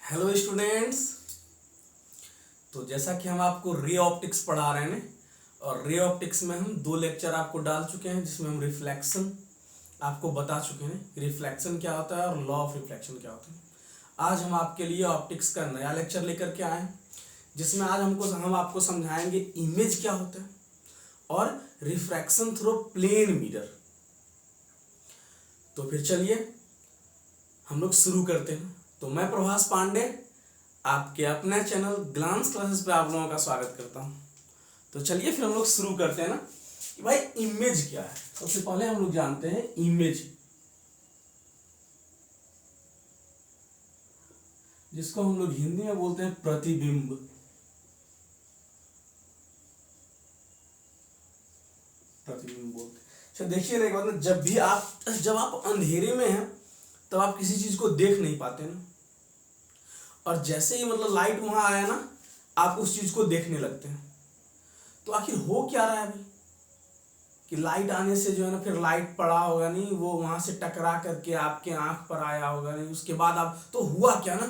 Hello students. तो जैसा कि हम आपको रे ऑप्टिक्स पढ़ा रहे हैं और रे ऑप्टिक्स में हम 2 लेक्चर आपको डाल चुके हैं जिसमें हम रिफ्लेक्शन आपको बता चुके हैं, रिफ्लेक्शन क्या होता है और लॉ ऑफ रिफ्लेक्शन क्या होता है। आज हम आपके लिए ऑप्टिक्स का नया लेक्चर लेकर के आए हैं जिसमें आज हम आपको समझाएंगे इमेज क्या होता है और रिफ्रैक्शन थ्रू प्लेन मिरर। तो फिर चलिए हम लोग शुरू करते हैं। तो मैं प्रभास पांडे आपके अपने चैनल ग्लांस क्लासेस पे आप लोगों का स्वागत करता हूं। तो चलिए फिर हम लोग शुरू करते हैं ना कि भाई इमेज क्या है। सबसे पहले हम लोग जानते हैं इमेज, जिसको हम लोग हिंदी में बोलते हैं प्रतिबिंब। प्रतिबिंब बोलते हैं। अच्छा देखिए ना एक बात ना, जब आप अंधेरे में हैं तब आप किसी चीज को देख नहीं पाते ना, और जैसे ही मतलब लाइट वहां आया ना आप उस चीज को देखने लगते हैं। तो आखिर हो क्या रहा है भाई कि लाइट आने से जो है ना, फिर लाइट पड़ा होगा नहीं, वो वहां से टकरा करके आपके आंख पर आया होगा नहीं, उसके बाद आप तो हुआ क्या ना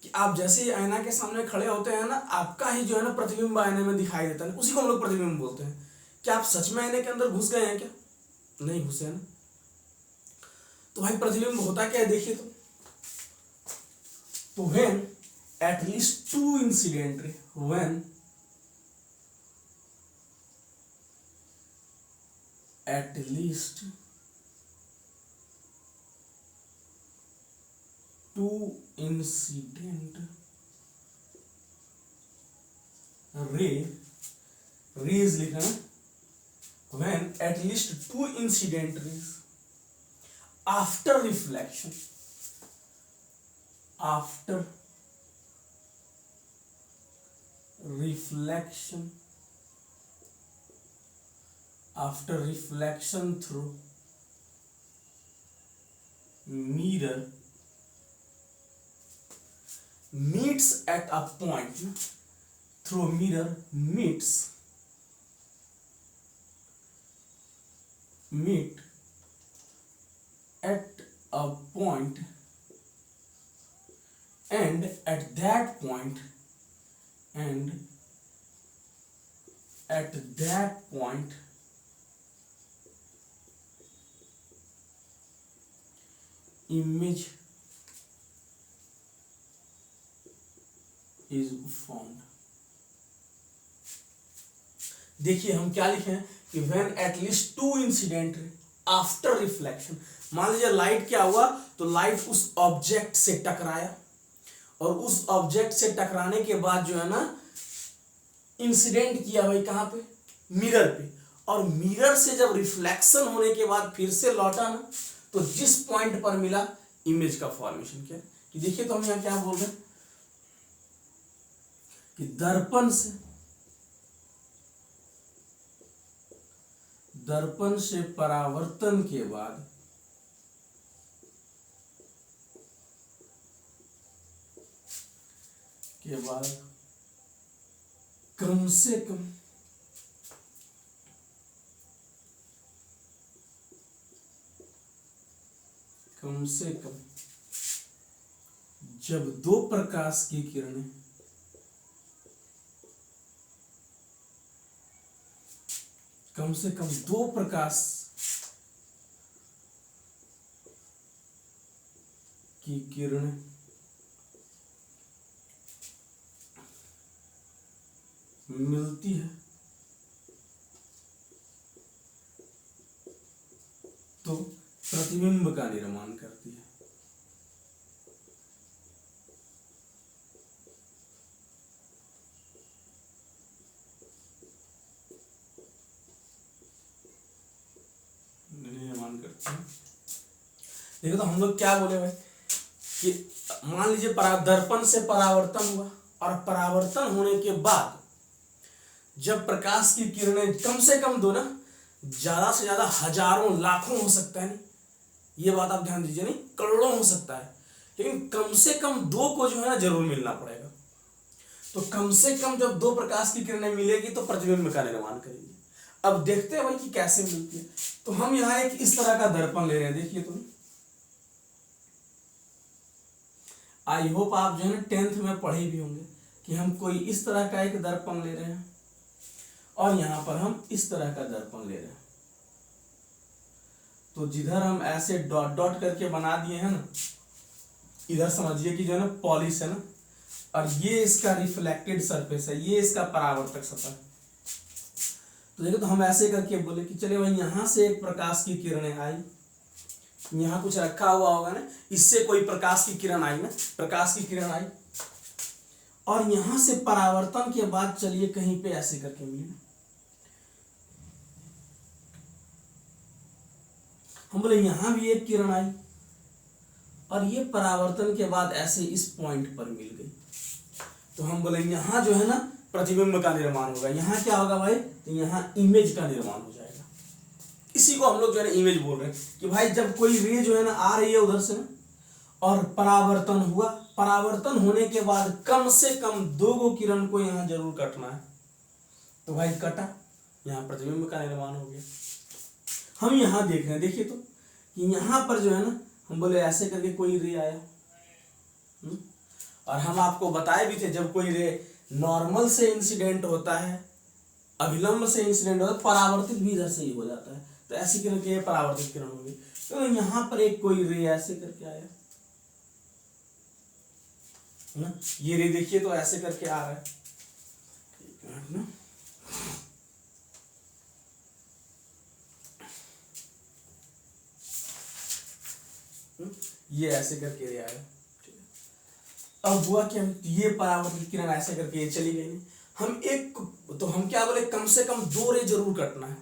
कि आप जैसे ही आईना के सामने खड़े होते हैं ना, आपका ही जो है ना प्रतिबिंब आईने में दिखाई देता है। उसी को हम लोग प्रतिबिंब बोलते हैं। क्या आप सच में आईने के अंदर घुस गए हैं? क्या नहीं घुसे हैं ना। तो भाई प्रतिबिंब होता क्या है देखिए। तो when at least two incident when at least two incident rays लिखा है। when at least two incident rays after reflection through mirror meets at a point through mirror meet at a point, and at that point image is formed। देखिए हम क्या लिखे हैं कि when at least two incident after reflection। मान लीजिए light क्या हुआ, तो लाइट उस ऑब्जेक्ट से टकराया और उस ऑब्जेक्ट से टकराने के बाद जो है ना इंसिडेंट किया भाई कहां पे, मिरर पे, और मिरर से जब रिफ्लेक्शन होने के बाद फिर से लौटा ना, तो जिस पॉइंट पर मिला इमेज का फॉर्मेशन किया। कि देखिए तो हम यहां क्या बोल रहे हैं कि दर्पण से परावर्तन के बाद कम से कम जब दो प्रकाश की किरणें कम से कम दो प्रकाश की किरणें मिलती है तो प्रतिबिंब का निर्माण करती है। देखो तो हम लोग क्या बोले भाई कि मान लीजिए दर्पण से परावर्तन हुआ, और परावर्तन होने के बाद जब प्रकाश की किरणें कम से कम दो ना, ज्यादा से ज्यादा हजारों लाखों हो सकता है, नहीं ये बात आप ध्यान दीजिए, नहीं करोड़ों हो सकता है, लेकिन कम से कम दो को जो है ना जरूर मिलना पड़ेगा। तो कम से कम जब दो प्रकाश की किरणें मिलेगी तो प्रतिबिंब का निर्माण करेगी। अब देखते हैं भाई कि कैसे मिलती है। तो हम यहाँ एक इस तरह का दर्पण ले रहे हैं, देखिए तुम आई होप आप जो है ना 10th में पढ़े भी होंगे कि हम कोई इस तरह का एक दर्पण ले रहे हैं और यहाँ पर हम इस तरह का दर्पण ले रहे हैं। तो जिधर हम ऐसे डॉट डॉट करके बना दिए हैं ना, इधर समझिए कि जो है ना पॉलिश है ना, और ये इसका रिफ्लेक्टेड सरफेस है, ये इसका परावर्तक सतह। तो देखो, तो हम ऐसे करके बोले कि चले भाई यहाँ से एक प्रकाश की किरणें आई, यहाँ कुछ रखा हुआ होगा ना, इससे कोई प्रकाश की किरण आई ना, प्रकाश की किरण आई, और यहां से परावर्तन के बाद चलिए कहीं पे ऐसे करके मिली, हम बोले यहां भी एक किरण आई और ये परावर्तन के बाद ऐसे इस पॉइंट पर मिल गई। तो हम बोले यहां जो है ना प्रतिबिंब का निर्माण होगा। यहां क्या होगा भाई, तो यहां इमेज का निर्माण हो जाएगा। इसी को हम लोग जो है ना इमेज बोल रहे हैं कि भाई जब कोई रे जो है ना आ रही है उधर से ना, और परावर्तन हुआ, परावर्तन होने के बाद कम से कम 2 किरण को यहां जरूर कटना है, तो भाई कटा, यहां प्रतिबिंब का निर्माण हो गया। हम यहां देख रहे हैं, देखिए तो कि यहां पर जो है ना हम बोले ऐसे करके कोई रे आया, और हम आपको बताए भी थे जब कोई रे नॉर्मल से इंसिडेंट होता है, अभिलंब से इंसिडेंट होता है, परावर्तित भी इधर से ही हो जाता है, तो ऐसी किरण के परावर्तित किरण होगी। तो यहां पर एक कोई रे ऐसे करके आया ना, ये रे देखिए तो ऐसे करके आ रहा है, एक मिनट ना, ये ऐसे करके रे आया। अब हुआ कि हम ये परावर्तित किरण ऐसे करके ये चली गई, हम एक, तो हम क्या बोले कम से कम 2 रे जरूर कटना है,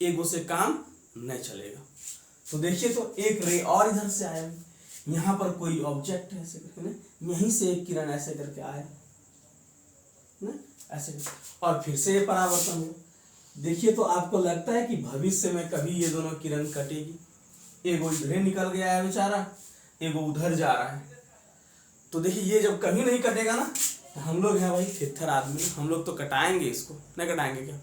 एक से काम नहीं चलेगा। तो देखिए तो एक रे और इधर से आया, यहाँ पर कोई ऑब्जेक्ट है ऐसे करके ना, यहीं से एक किरण ऐसे करके आया ना, ऐसे करके, और फिर से ये परावर्तन हुआ। देखिए तो आपको लगता है कि भविष्य में कभी ये दोनों किरण कटेगी? एगो इधर निकल गया है बेचारा, एगो उधर जा रहा है। तो देखिए ये जब कभी नहीं कटेगा ना, तो हम लोग हैं भाई थित्थर आदमी, हम लोग तो कटाएंगे इसको, नहीं कटाएंगे क्या?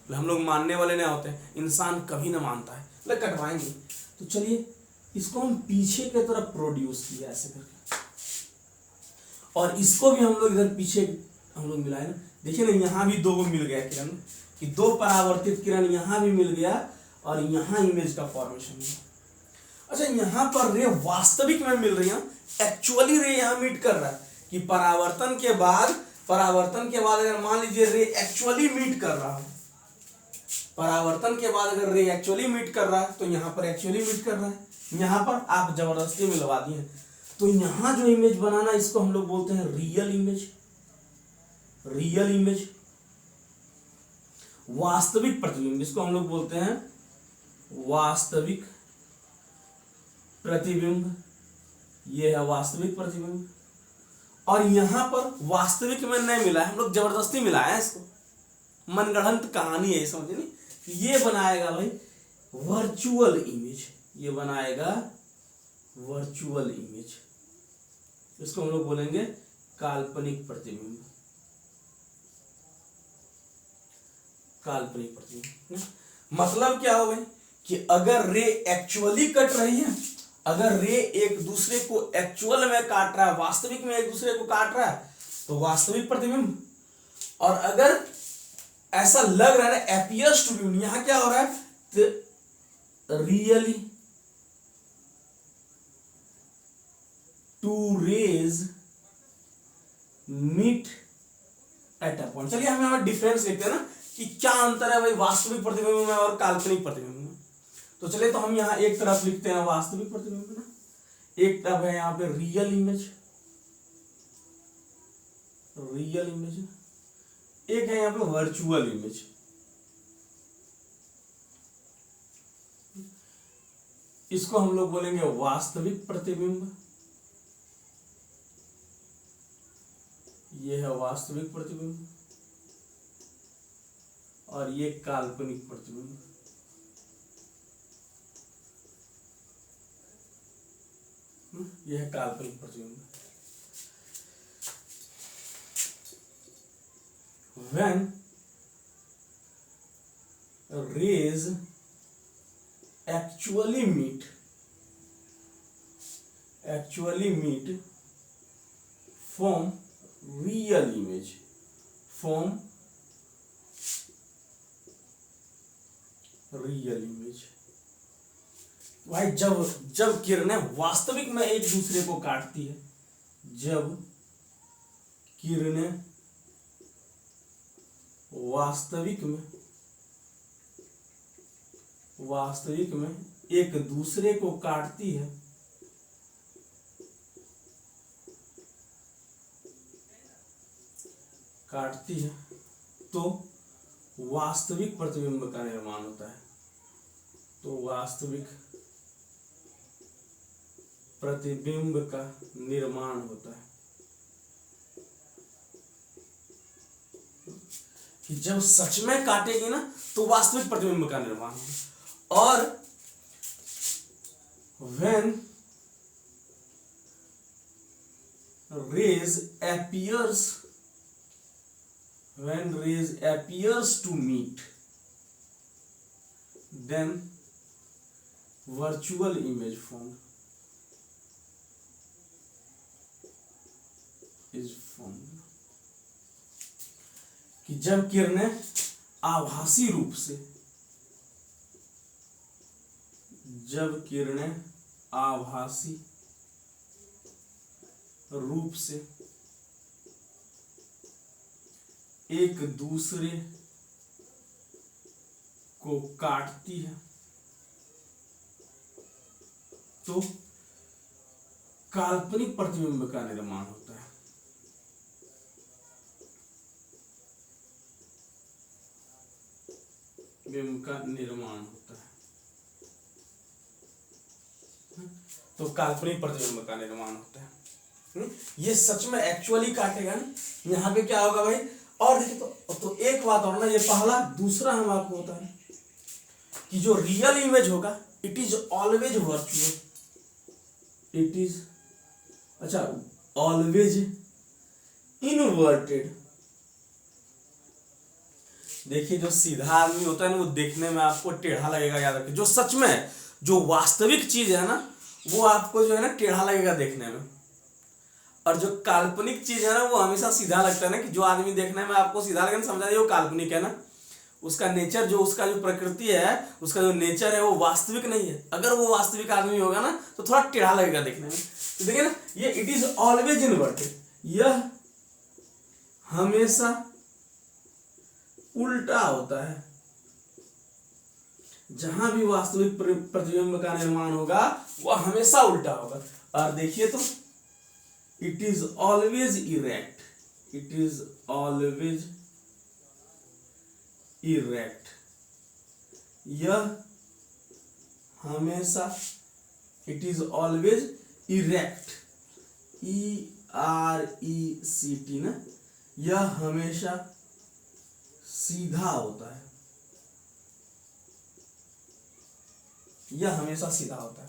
हम लोग मानने वाले नहीं होते, इंसान कभी ना मानता है, मतलब कटवाएंगे। तो चलिए इसको हम पीछे की तरफ प्रोड्यूस किया ऐसे करके, और इसको भी हम लोग इधर पीछे हम लोग मिलाए ना, देखिए ना यहाँ भी 2 मिल गया किरण, कि 2 परावर्तित किरण यहाँ भी मिल गया और यहाँ इमेज का फॉर्मेशन हुआ। अच्छा, यहाँ पर रे वास्तविक में मिल रही है, एक्चुअली रे यहाँ मीट कर रहा है कि परावर्तन के बाद अगर मान लीजिए रे एक्चुअली मीट कर रहा है, परावर्तन के बाद अगर रे एक्चुअली मीट कर रहा है, तो यहाँ पर एक्चुअली मीट कर रहा है, यहाँ पर आप जबरदस्ती मिलवा दिए, तो यहाँ जो इमेज बनाना इसको हम लोग बोलते हैं रियल इमेज। रियल इमेज, वास्तविक प्रतिबिंब, इसको हम लोग बोलते हैं वास्तविक प्रतिबिंब, ये है वास्तविक प्रतिबिंब। और यहां पर वास्तविक में नहीं मिला है, हम लोग जबरदस्ती मिलाया है इसको, मनगढ़ंत कहानी है, समझे नहीं? ये बनाएगा भाई वर्चुअल इमेज, ये बनाएगा वर्चुअल इमेज, इसको हम लोग बोलेंगे काल्पनिक प्रतिबिंब। काल्पनिक प्रतिबिंब मतलब क्या हो गई कि अगर रे एक्चुअली कट रही है, अगर रे एक दूसरे को एक्चुअल में काट रहा है, वास्तविक में एक दूसरे को काट रहा है, तो वास्तविक प्रतिबिंब। और अगर ऐसा लग रहा है एपियर्स टू बी, यहां क्या हो रहा है, really two rays meet at a point. चलिए हम यहां डिफरेंस लिखते हैं ना कि क्या अंतर है भाई वास्तविक प्रतिबिंब में और काल्पनिक प्रतिबिंब में। तो चलिए तो हम यहाँ एक तरफ लिखते हैं वास्तविक प्रतिबिंब ना, एक तरफ है यहाँ पे रियल इमेज, रियल इमेज, एक है यहाँ पे वर्चुअल इमेज। इसको हम लोग बोलेंगे वास्तविक प्रतिबिंब, ये है वास्तविक प्रतिबिंब, और ये काल्पनिक प्रतिबिंब। यह है काल्पनिक प्रतिबिंब। When rays actually meet form real image, form real image. भाई जब किरणें वास्तविक में एक दूसरे को काटती है, जब किरणें वास्तविक में एक दूसरे को काटती है, तो वास्तविक प्रतिबिंब का निर्माण होता है, तो वास्तविक प्रतिबिंब का निर्माण होता है। कि जब सच में काटेगी ना तो वास्तविक प्रतिबिंब का निर्माण होगा। और when rays appears to meet, then virtual image formed is formed। कि जब किरणें आभासी रूप से, जब किरणें आभासी रूप से एक दूसरे को काटती है, तो काल्पनिक प्रतिबिंब का निर्माण होता है। बिंब का निर्माण होता है, तो काल्पनिक प्रतिबिंब का निर्माण होता है। ये सच में एक्चुअली काटेगा ना, यहाँ पे क्या होगा भाई। और देखिए तो एक बात और ना, ये पहला। दूसरा हम आपको होता है कि जो रियल इमेज होगा it is always virtual, it is always inverted. देखिए जो सीधा आदमी होता है ना वो देखने में आपको टेढ़ा लगेगा, याद रखिए। जो सच में जो वास्तविक चीज है ना वो आपको जो है ना टेढ़ा लगेगा देखने में, और जो काल्पनिक चीज है ना वो हमेशा सीधा लगता है ना। कि जो आदमी देखने में आपको सीधा लगेगा, समझा वो काल्पनिक है ना। उसका नेचर, जो उसका जो प्रकृति है, उसका जो नेचर है वो वास्तविक नहीं है। अगर वो वास्तविक आदमी होगा ना तो थोड़ा टेढ़ा लगेगा देखने में। तो देखिए ना, ये इट इज ऑलवेज इनवर्टेड, यह हमेशा उल्टा होता है। जहां भी वास्तविक प्रतिबिंब का निर्माण होगा वह हमेशा उल्टा होगा। और देखिए तो it is always erect, it is always erect, यह हमेशा, it is always erect, ERECT ना, यह हमेशा सीधा होता है, यह हमेशा सीधा होता है।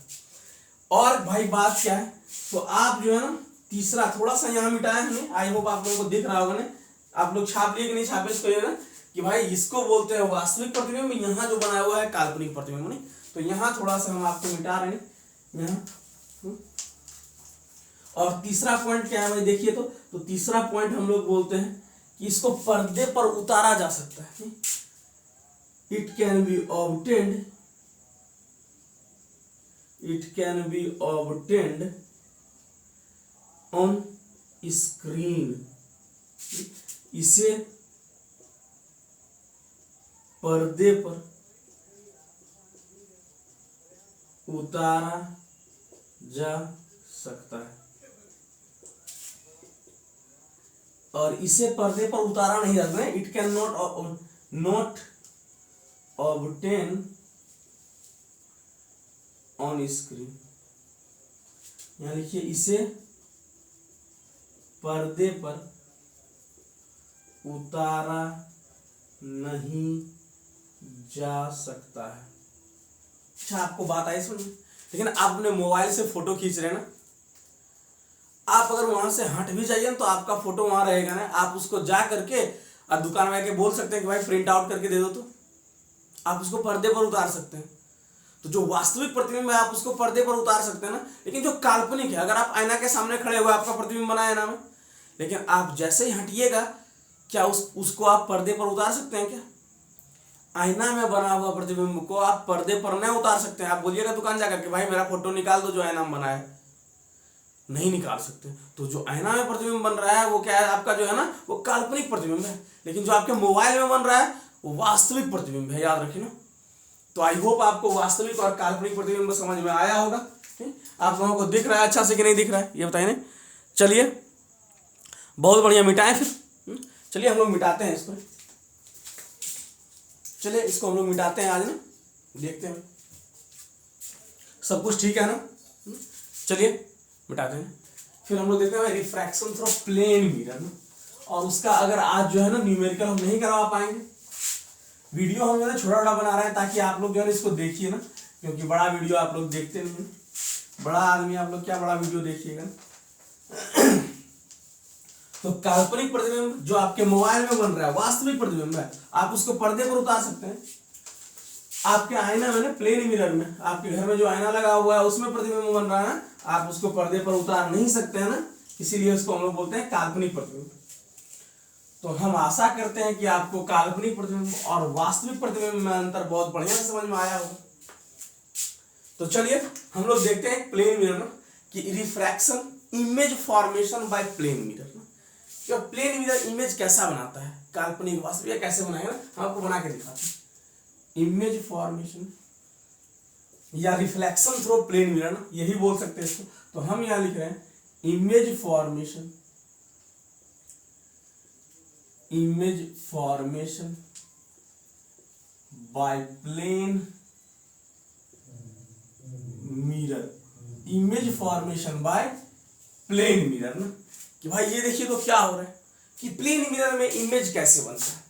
और भाई बात क्या है, तो आप जो है ना तीसरा थोड़ा सा यहाँ मिटाया हमने, आई होप आप लोगों को दिख रहा होगा ना। आप लोग छाप लिए कि नहीं छापे इसको, ये ना कि भाई इसको बोलते हैं वास्तविक प्रतिबिंब, यहाँ जो बनाया हुआ है काल्पनिक प्रतिबिंब। नहीं तो यहाँ थोड़ा सा हम आपको मिटा रहे हैं यहाँ। और तीसरा पॉइंट क्या है भाई, देखिए तो तीसरा पॉइंट हम लोग बोलते हैं कि इसको पर्दे पर उतारा जा सकता है। It can be obtained, it can be obtained on screen, इसे पर्दे पर उतारा जा सकता है। और इसे पर्दे पर उतारा नहीं जाता है, it can not obtain on screen. यहां लिखिए इसे पर्दे पर उतारा नहीं जा सकता है। अच्छा आपको बात आई सुनिए, लेकिन आप अपने मोबाइल से फोटो खींच रहे हैं ना, आप अगर वहां से हट भी जाइए तो आपका फोटो वहां रहेगा ना। आप उसको जा करके और दुकान में आके बोल सकते हैं कि भाई प्रिंट आउट करके दे दो, तो आप उसको पर्दे पर उतार सकते हैं। तो जो वास्तविक प्रतिबिंब है आप उसको पर्दे पर उतार सकते हैं ना, लेकिन जो काल्पनिक है, अगर आप आईना के सामने खड़े हुए आपका प्रतिबिंब बनाया ना, लेकिन आप जैसे ही हटिएगा, क्या उसको आप पर्दे पर उतार सकते हैं क्या? आईना में बना हुआ प्रतिबिंब को आप पर्दे पर नहीं उतार सकते हैं। आप बोलिएगा दुकान जाकर के भाई मेरा फोटो निकाल दो जो आईना में बना है, नहीं निकाल सकते। तो जो आईना में प्रतिबिंब बन रहा है वो क्या है, आपका जो है ना वो काल्पनिक प्रतिबिंब है, लेकिन जो आपके मोबाइल में बन रहा है वो वास्तविक प्रतिबिंब है, याद रखिए ना। तो आई होप आपको वास्तविक और काल्पनिक प्रतिबिंब समझ में आया होगा। आप लोगों को दिख रहा है अच्छा से कि नहीं दिख रहा है ये बताइए। चलिए बहुत बढ़िया, मिटाएं फिर। चलिए हम लोग मिटाते हैं इसको, चलिए इसको हम लोग मिटाते हैं आज ना, देखते हैं सब कुछ ठीक है ना। चलिए मिटाते हैं, फिर हम लोग देखते हैं रिफ्रैक्शन थ्रू प्लेन मिरर ना, और उसका अगर आज जो है ना न्यूमेरिकल हम नहीं करवा पाएंगे, वीडियो हम जो है छोटा छोटा बना रहे हैं ताकि आप लोग जो है इसको देखिए ना, क्योंकि बड़ा वीडियो आप लोग देखते नहीं हैं। बड़ा आदमी आप लोग क्या बड़ा वीडियो देखिएगा। तो काल्पनिक प्रतिबिंब जो आपके मोबाइल में बन रहा है वास्तविक प्रतिबिंब है, आप उसको पर्दे पर उतार सकते हैं। आपके आईना में ना, प्लेन मिरर में, आपके घर में जो आईना लगा हुआ है उसमें प्रतिबिंब बन रहा है ना, आप उसको पर्दे पर उतार नहीं सकते हैं ना, इसीलिए उसको हम लोग बोलते हैं काल्पनिक प्रतिबिंब। तो हम आशा करते हैं कि आपको काल्पनिक प्रतिबिंब और वास्तविक प्रतिबिंब में अंतर बहुत बढ़िया से समझ में आया होगा। तो चलिए हम लोग देखते हैं प्लेन मिरर ना कि refraction image formation by plane mirror ना, कि प्लेन मिरर इमेज कैसा बनाता है, काल्पनिक वास्तविक कैसे बनाएगा ना, हम आपको बना के दिखाते हैं। इमेज फॉर्मेशन या रिफ्लेक्शन थ्रू प्लेन मिरर ना, यही बोल सकते हैं इसको। तो हम यहां लिख रहे हैं image formation, image formation by plane mirror, image formation by plane mirror ना, कि भाई ये देखिए तो क्या हो रहा है कि प्लेन मिरर में इमेज कैसे बनता है।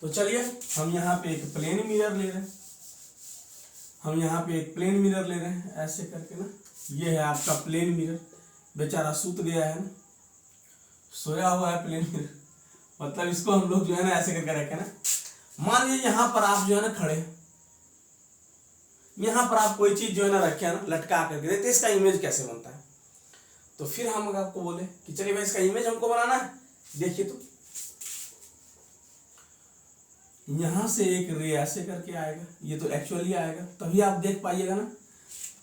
तो चलिए हम यहाँ पे एक प्लेन मिरर ले रहे हैं, हम यहाँ पे एक प्लेन मिरर ले रहे हैं ऐसे करके ना, ये है आपका प्लेन मिरर। बेचारा सूत गया है ना, सोया हुआ है प्लेन मिरर, मतलब इसको हम लोग जो है ना ऐसे करके रखे ना। मान लीजिए यहाँ पर आप जो है ना खड़े, यहाँ पर आप कोई चीज जो है ना रखे है ना, लटका करके देखते इसका इमेज कैसे बनता है। तो फिर हम आपको बोले कि चलिए भाई इसका इमेज हमको बनाना है, देखिए तो यहां से एक रे ऐसे करके आएगा, ये तो एक्चुअली आएगा तभी आप देख पाइएगा ना।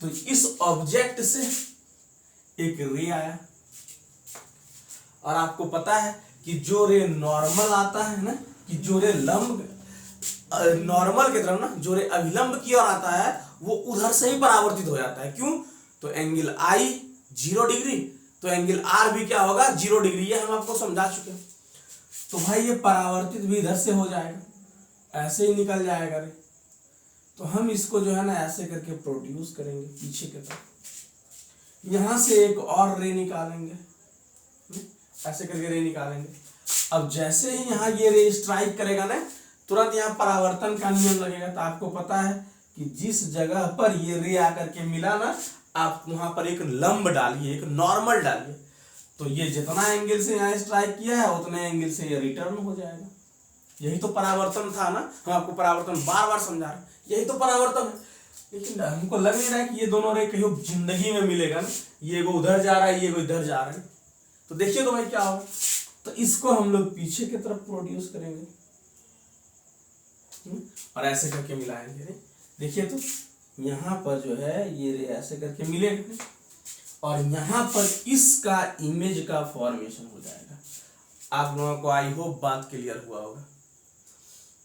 तो इस ऑब्जेक्ट से एक रे आया, और आपको पता है कि जो रे नॉर्मल आता है ना, कि जो रे लंब नॉर्मल की तरफ ना, जो रे अभिलंब की ओर आता है वो उधर से ही परावर्तित हो जाता है। क्यों? तो एंगल आई 0 डिग्री, तो एंगल आर भी क्या होगा 0 डिग्री, ये हम आपको समझा चुके हैं। तो भाई ये परावर्तित भी इधर से हो जाएगा, ऐसे ही निकल जाएगा रे। तो हम इसको जो है ना ऐसे करके प्रोड्यूस करेंगे पीछे की तरफ, यहां से एक और रे निकालेंगे, ऐसे करके रे निकालेंगे। अब जैसे ही यहाँ ये रे स्ट्राइक करेगा ना, तुरंत यहाँ परावर्तन का नियम लगेगा। तो आपको पता है कि जिस जगह पर ये रे आकर के मिला ना, आप वहां पर एक लंब डालिए, एक नॉर्मल डालिए, तो ये जितना एंगल से यहाँ स्ट्राइक किया है उतने एंगल से ये रिटर्न हो जाएगा। यही तो परावर्तन था ना, हम आपको परावर्तन बार बार समझा रहे हैं, यही तो परावर्तन है। लेकिन हमको लग नहीं रहा है कि ये दोनों रे कहीं जिंदगी में मिलेगा ना, ये वो उधर जा रहा है, ये वो इधर जा रहा है। तो देखिए तो भाई क्या होगा, तो इसको हम लोग पीछे की तरफ प्रोड्यूस करेंगे और ऐसे करके मिलाएंगे। देखिए तो यहाँ पर जो है ये रे ऐसे करके मिलेगा, और यहाँ पर इसका इमेज का फॉर्मेशन हो जाएगा। आप लोगों को आई होप बात क्लियर हुआ होगा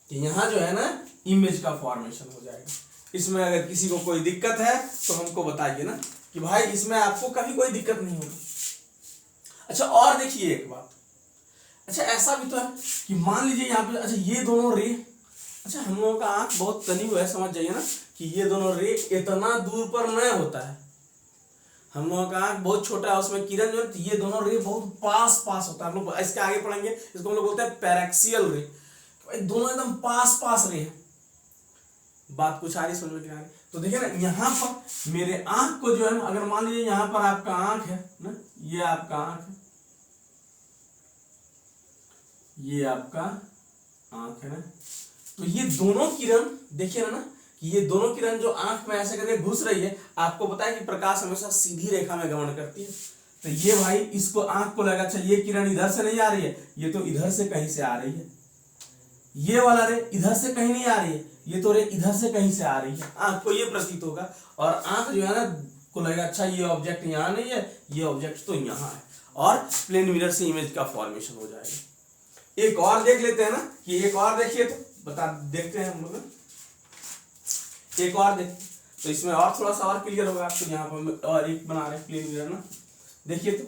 कि यहाँ जो है ना इमेज का फॉर्मेशन हो जाएगा। इसमें अगर किसी को कोई दिक्कत है तो हमको बताइए ना, कि भाई इसमें आपको कभी कोई दिक्कत नहीं होगी। अच्छा और देखिए एक बात, अच्छा ऐसा भी तो है कि मान लीजिए यहाँ पे, अच्छा ये दोनों रे, अच्छा हम लोगों का आंख बहुत तनी हुआ है, समझ जाइए ना कि ये दोनों रे इतना दूर पर नहीं होता है। हम लोगों का आंख बहुत छोटा है, उसमें किरण जो है ये दोनों रे बहुत पास पास होता है। हम लोग इसके आगे पढ़ेंगे, इसको हम लोग बोलते हैं पैरेक्सियल रे। दोनों एकदम पास पास रे हैं। बात कुछ आ रही समझ में? आ रही? तो देखिए ना यहाँ पर मेरे आंख को जो है ना, अगर मान लीजिए यहाँ पर आपका आंख है ना, ये आपका आंख है, ये आपका आंख है ना, तो ये दोनों किरण देखिए ना कि ये दोनों किरण जो आंख में ऐसे करके घुस रही है, आपको पता है कि प्रकाश हमेशा सीधी रेखा में गमन करती है। तो ये भाई इसको आंख को लगा, अच्छा ये किरण इधर से नहीं आ रही है, ये तो इधर से कहीं से आ रही है, ये वाला रे इधर से कहीं नहीं आ रही है, ये तो रे इधर से कहीं से आ रही है, आंख को ये प्रतीत होगा। और आंख जो है ना को लगेगा अच्छा ये ऑब्जेक्ट यहाँ नहीं है, ये ऑब्जेक्ट तो यहाँ है, और प्लेन मिरर से इमेज का फॉर्मेशन हो जाएगा। एक और देख लेते हैं ना, कि एक और देखिए तो देखते हैं हम लोग, एक और देखते तो इसमें और थोड़ा सा और क्लियर होगा आपको। यहाँ पर और एक बना रहे हैं प्लेन मिरर ना, देखिए तो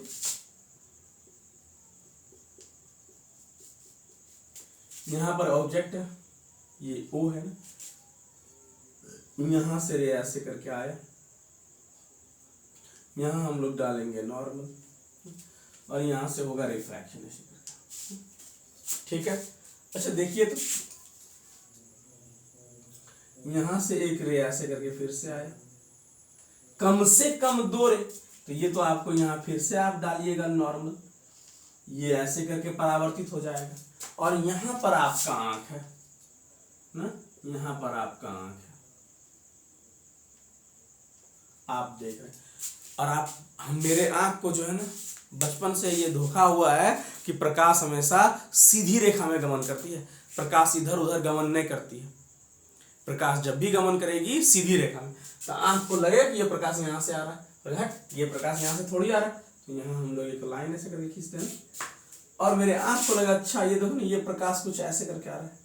यहाँ पर ऑब्जेक्ट है, ये ओ है ना, यहां से रे ऐसे करके आया, यहां हम लोग डालेंगे नॉर्मल, और यहां से होगा रिफ्रैक्शन ऐसे करके, ठीक है। अच्छा देखिए तो यहां से एक रे ऐसे करके फिर से आया, कम से कम 2 रे, तो ये तो आपको यहाँ फिर से आप डालिएगा नॉर्मल, ये ऐसे करके परावर्तित हो जाएगा, और यहाँ पर आपका आंख है ना, यहाँ पर आपका आंख है, आप देख रहे हैं। और आप मेरे आंख को जो है ना बचपन से ये धोखा हुआ है कि प्रकाश हमेशा सीधी रेखा में गमन करती है, प्रकाश इधर उधर गमन नहीं करती है, प्रकाश जब भी गमन करेगी सीधी रेखा में, तो आंख को लगेगा कि ये प्रकाश यहाँ से आ रहा है, ये प्रकाश यहाँ से थोड़ी आ रहा है, तो यहाँ हम लोग एक लाइन ऐसे करके खींचते हैं, और मेरे आंख को लगा अच्छा ये देखो ना ये प्रकाश कुछ ऐसे करके आ रहा है,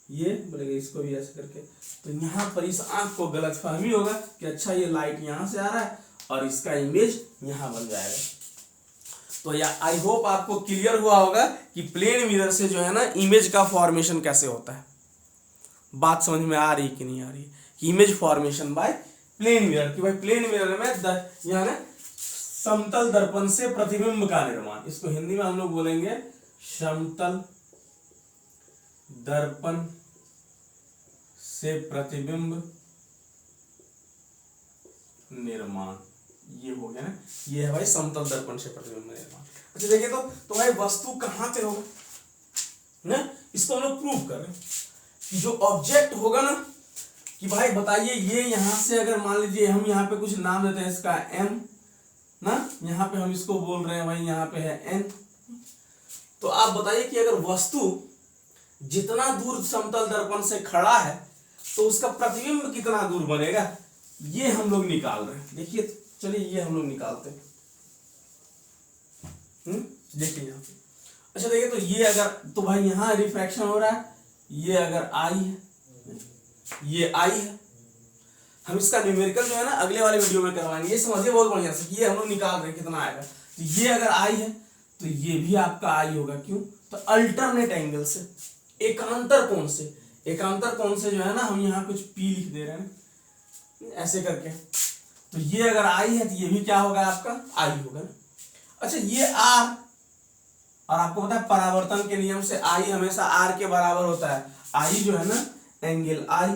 ये बोलेगा इसको भी ऐसे करके, तो यहाँ पर इस आंख को गलतफहमी होगा कि अच्छा ये लाइट यहाँ से आ रहा है और इसका इमेज यहाँ बन जाएगा। तो या आई होप आपको क्लियर हुआ होगा कि प्लेन मिरर से जो है ना इमेज का फॉर्मेशन कैसे होता है। बात समझ में आ रही कि नहीं आ रही कि image formation by plane mirror, कि भाई प्लेन मिरर में यहाँ ना समतल दर्पण से प्रतिबिंब का निर्माण, इसको हिंदी में हम लोग बोलेंगे समतल दर्पण से प्रतिबिंब निर्माण, ये हो गया ना, ये है भाई समतल दर्पण से प्रतिबिंब निर्माण। अच्छा देखिए तो भाई वस्तु कहां पे होगा ना, इसको हम लोग प्रूव कर रहे हैं कि जो ऑब्जेक्ट होगा ना, कि भाई बताइए ये यहां से अगर मान लीजिए हम यहाँ पे कुछ नाम देते हैं इसका एम ना, यहाँ पे हम इसको बोल रहे हैं भाई यहाँ पे है एन, तो आप बताइए कि अगर वस्तु जितना दूर समतल दर्पण से खड़ा है तो उसका प्रतिबिंब कितना दूर बनेगा, ये हम लोग निकाल रहे हैं। देखिए चलिए ये हम लोग निकालते हैं, देखिए यहाँ पे। अच्छा देखिए तो ये अगर तो भाई यहाँ रिफ्रैक्शन हो रहा है, ये अगर आई है, ये आई है, हम इसका न्यूमेरिकल जो है ना अगले वाले वीडियो में करवाएंगे, ये समझिए बहुत बढ़िया से, ये हम लोग निकाल रहे हैं कितना आएगा। तो ये अगर आई है तो ये भी आपका आई होगा, क्यों, तो अल्टरनेट एंगल से, एकांतर कोण से, एकांतर कोण से जो है ना हम यहाँ कुछ पी लिख दे रहे हैं ऐसे करके, तो ये अगर आई है तो ये भी क्या होगा आपका आई होगा ना। अच्छा ये आर, और आपको पता है परावर्तन के नियम से आई हमेशा आर के बराबर होता है, आई जो है ना एंगल आई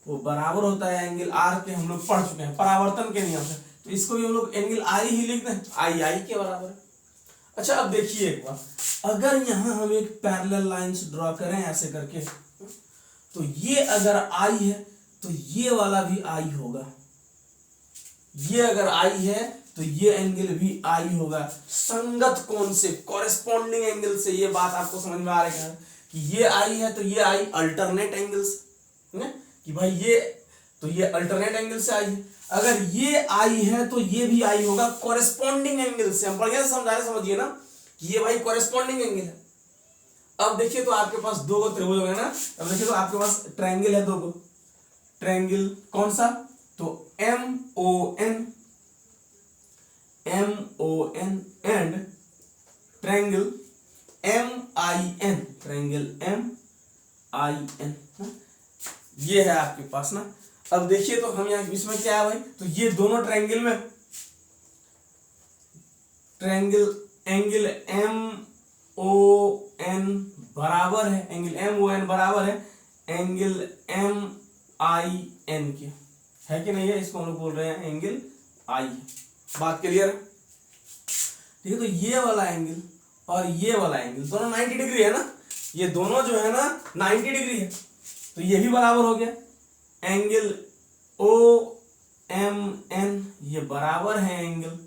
वो बराबर होता है एंगल आर के, हम लोग पढ़ चुके हैं परावर्तन के नियम से, तो इसको भी हम लोग एंगल आई ही लिख दें, आई आई के बराबर है। अच्छा अब देखिए एक बार, अगर यहाँ हम एक पैरेलल लाइंस ड्रॉ करें ऐसे करके, तो ये अगर आई है तो ये वाला भी आई होगा, ये अगर आई है तो ये एंगल भी आई होगा, संगत कोण से, कॉरेस्पॉन्डिंग एंगल से। ये बात आपको समझ में आ रही है कि ये आई है तो ये आई अल्टरनेट एंगल से, कि भाई ये तो ये अल्टरनेट एंगल से आई है, अगर ये आई है तो ये भी आई होगा कॉरेस्पॉन्डिंग एंगल से। हम बढ़िया से समझा रहे, समझिए ना कि ये भाई कॉरेस्पॉन्डिंग एंगल है। अब देखिए तो आपके पास 2 त्रिभुज हो गए ना, अब देखिए तो आपके पास ट्रायंगल है 2, ट्रायंगल कौन सा, तो MON and triangle MIN, triangle MIN, ये है आपके पास ना। अब देखिए तो हम यहाँ बीच में क्या है भाई, तो ये दोनों ट्रायंगल में ट्रायंगल एंगल MON बराबर है, एंगल MON बराबर है एंगल MIN के, है कि नहीं है, इसको हम लोग बोल रहे हैं एंगल आई। बात क्लियर है, ठीक है। तो ये वाला एंगल और ये वाला एंगल दोनों 90 डिग्री है ना, ये दोनों जो है ना 90 डिग्री है, तो ये भी बराबर हो गया एंगल एम एन ये बराबर है एंगल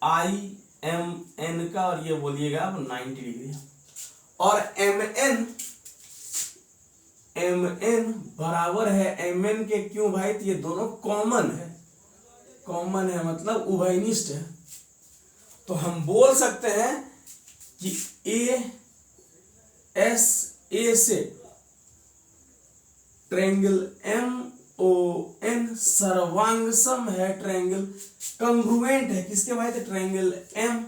आई एम एन का, और ये बोलिएगा आप 90 डिग्री, और एम एन बराबर है एम एन के, क्यों भाई? तो ये दोनों कॉमन है मतलब उभयनिष्ठ है। तो हम बोल सकते हैं कि ए से ट्रायंगल MON सर्वांगसम है, ट्रायंगल कंग्रुएंट है किसके भाई? तो ट्रायंगल MIN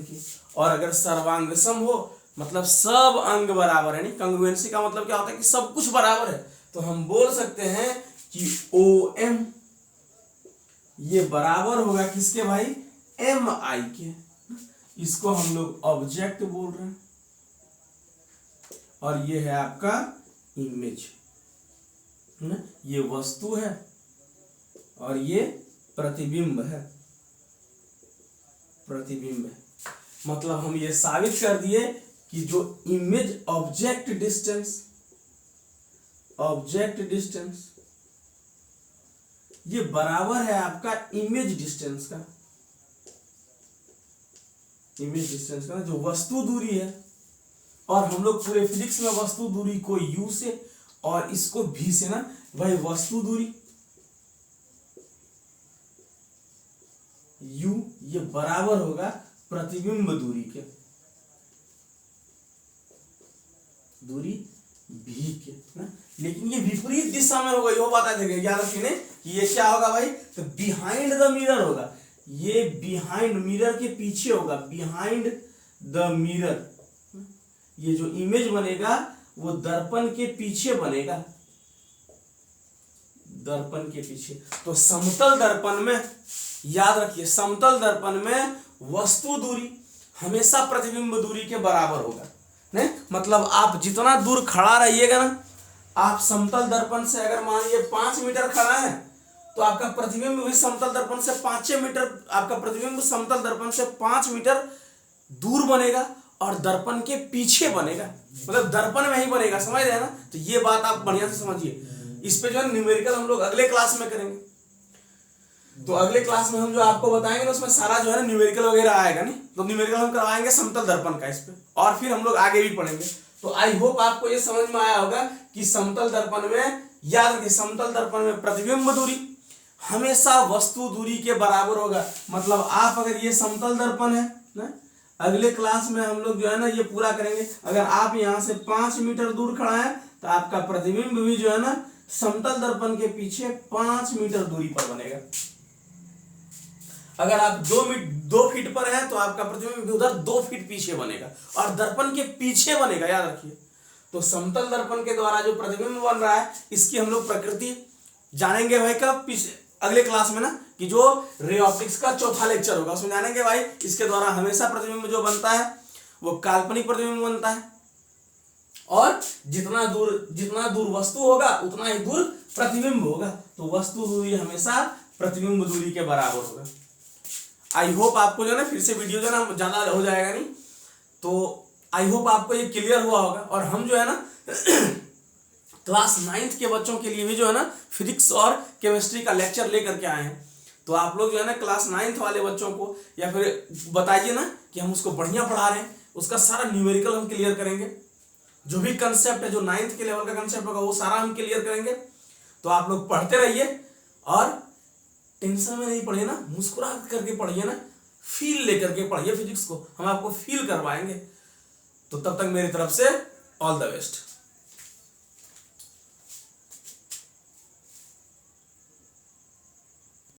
के। और अगर सर्वांगसम हो मतलब सब अंग बराबर है, नहीं, कंग्रुएंसी का मतलब क्या होता है कि सब कुछ बराबर है, तो हम बोल सकते हैं कि OM ये बराबर होगा किसके भाई? MI के। इसको हम लोग ऑब्जेक्ट बोल रहे हैं, और ये है आपका इमेज, ये वस्तु है और ये प्रतिबिंब है। मतलब हम ये साबित कर दिए कि जो इमेज ऑब्जेक्ट डिस्टेंस ये बराबर है आपका इमेज डिस्टेंस का, जो वस्तु दूरी है। और हम लोग पूरे फिजिक्स में वस्तु दूरी को u से और इसको v से, ना वही वस्तु दूरी u ये बराबर होगा प्रतिबिंब दूरी के, दूरी v के ना। लेकिन ये विपरीत दिशा में होगा, ये बता देंगे, याद रखिए कि ये क्या होगा भाई? तो बिहाइंड द मिरर होगा, ये बिहाइंड मिरर के पीछे होगा, बिहाइंड द मिरर। ये जो इमेज बनेगा वो दर्पण के पीछे बनेगा, दर्पण के पीछे। तो समतल दर्पण में, याद रखिए, समतल दर्पण में वस्तु दूरी हमेशा प्रतिबिंब दूरी के बराबर होगा, नहीं? मतलब आप जितना दूर खड़ा रहिएगा ना, आप समतल दर्पण से अगर मान लीजिए 5 मीटर खड़ा है तो आपका प्रतिबिंब भी समतल दर्पण से 5 मीटर, आपका प्रतिबिंब समतल दर्पण से 5 मीटर दूर बनेगा और दर्पण के पीछे बनेगा, मतलब दर्पण में ही बनेगा, समझ रहे हैं ना? तो ये बात आप बढ़िया से समझिए। इस पे जो है न्यूमेरिकल हम लोग अगले क्लास में करेंगे, तो अगले क्लास में हम जो आपको बताएंगे ना उसमें सारा जो है ना न्यूमेरिकल वगैरह आएगा, नहीं? तो न्यूमेरिकल हम करवाएंगे समतल दर्पण का इस पे, और फिर हम लोग आगे भी पढ़ेंगे। तो आई होप आपको ये समझ में आया होगा कि समतल दर्पण में, याद रखिए, समतल दर्पण में प्रतिबिंब दूरी हमेशा वस्तु दूरी के बराबर होगा। मतलब आप अगर ये समतल दर्पण है ना, अगले क्लास में हम लोग जो है ना ये पूरा करेंगे। अगर आप यहाँ से 5 मीटर दूर खड़ा है तो आपका प्रतिबिंब भी जो है ना समतल दर्पण के पीछे 5 मीटर दूरी पर बनेगा। अगर आप 2 फीट पर है तो आपका प्रतिबिंब भी उधर 2 फीट पीछे बनेगा और दर्पण के पीछे बनेगा, याद रखिए। तो समतल दर्पण के द्वारा जो प्रतिबिंब बन रहा है इसकी हम लोग प्रकृति जानेंगे भाई कब? अगले क्लास में ना, कि जो रे ऑप्टिक्स का चौथा लेक्चर होगा उसमें जानेंगे भाई इसके द्वारा हमेशा प्रतिबिंब जो बनता है वो काल्पनिक प्रतिबिंब बनता है, और जितना दूर वस्तु होगा उतना ही दूर प्रतिबिंब होगा। तो वस्तु दूरी हमेशा प्रतिबिंब दूरी के बराबर होगा। आई होप आपको जो है ना, फिर से वीडियो जो है ना ज्यादा हो जाएगा नहीं, तो आई होप आपको ये क्लियर हुआ होगा। और हम जो है ना क्लास 9th के बच्चों के लिए भी जो है ना फिजिक्स और केमिस्ट्री का लेक्चर लेकर के आए हैं। तो आप लोग जो है ना क्लास 9th वाले बच्चों को या फिर बताइए ना कि हम उसको बढ़िया पढ़ा रहे हैं, उसका सारा न्यूमेरिकल हम क्लियर करेंगे, जो भी कंसेप्ट है, जो 9th के लेवल का कंसेप्ट होगा वो सारा हम क्लियर करेंगे। तो आप लोग पढ़ते रहिए और टेंशन में नहीं पढ़िए ना, मुस्कुराहट करके पढ़िए ना, फील लेकर के पढ़िए फिजिक्स को, हम आपको फील करवाएंगे। तो तब तक मेरी तरफ से ऑल द बेस्ट।